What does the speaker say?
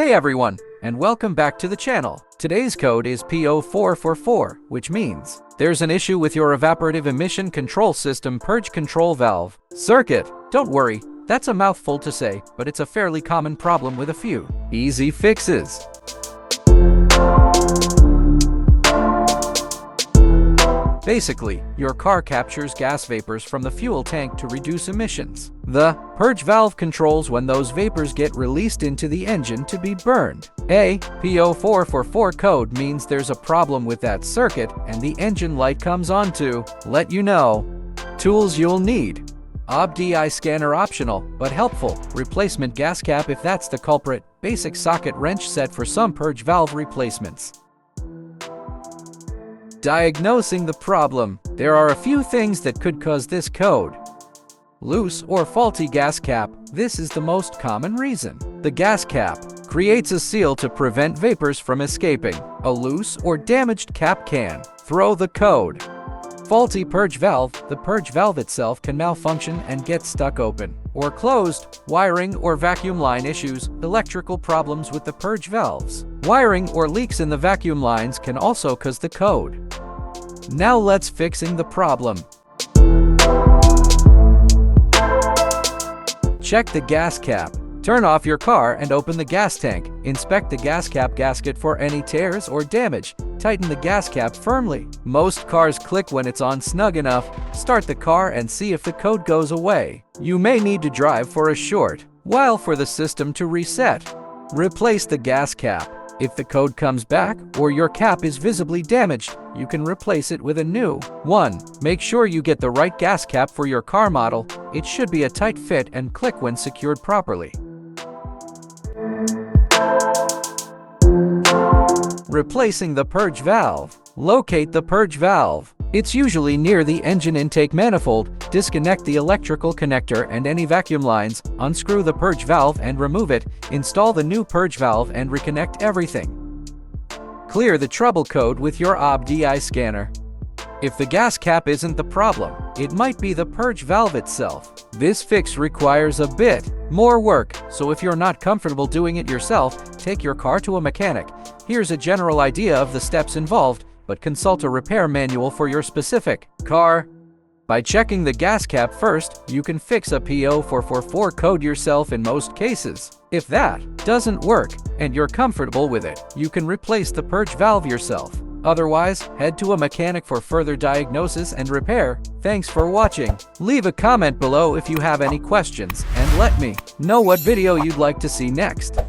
Hey everyone, and welcome back to the channel. Today's code is P0444, which means there's an issue with your Evaporative Emission Control System purge control valve circuit. Don't worry, that's a mouthful to say, but it's a fairly common problem with a few easy fixes. Basically, your car captures gas vapors from the fuel tank to reduce emissions. The purge valve controls when those vapors get released into the engine to be burned. A P0444 code means there's a problem with that circuit and the engine light comes on to let you know. Tools you'll need: OBDI scanner optional, but helpful. Replacement gas cap if that's the culprit. Basic socket wrench set for some purge valve replacements. Diagnosing the problem. There are a few things that could cause this code. Loose or faulty gas cap. This is the most common reason. The gas cap creates a seal to prevent vapors from escaping. A loose or damaged cap can throw the code. Faulty purge valve. The purge valve itself can malfunction and get stuck open or closed. Wiring or vacuum line issues. Electrical problems with the purge valves. Wiring or leaks in the vacuum lines can also cause the code. Now let's fixing the problem. Check the gas cap. Turn off your car and open the gas tank. Inspect the gas cap gasket for any tears or damage. Tighten the gas cap firmly. Most cars click when it's on snug enough. Start the car and see if the code goes away. You may need to drive for a short while for the system to reset. Replace the gas cap. If the code comes back or your cap is visibly damaged, you can replace it with a new one. Make sure you get the right gas cap for your car model. It should be a tight fit and click when secured properly. Replacing the purge valve. Locate the purge valve. It's usually near the engine intake manifold. Disconnect the electrical connector and any vacuum lines. Unscrew the purge valve and remove it. Install the new purge valve and reconnect everything. Clear the trouble code with your OBDI scanner. If the gas cap isn't the problem, it might be the purge valve itself. This fix requires a bit more work, so if you're not comfortable doing it yourself, take your car to a mechanic. Here's a general idea of the steps involved, but consult a repair manual for your specific car. By checking the gas cap first, you can fix a P0444 code yourself in most cases. If that doesn't work and you're comfortable with it, you can replace the purge valve yourself. Otherwise, head to a mechanic for further diagnosis and repair. Thanks for watching. Leave a comment below if you have any questions and let me know what video you'd like to see next.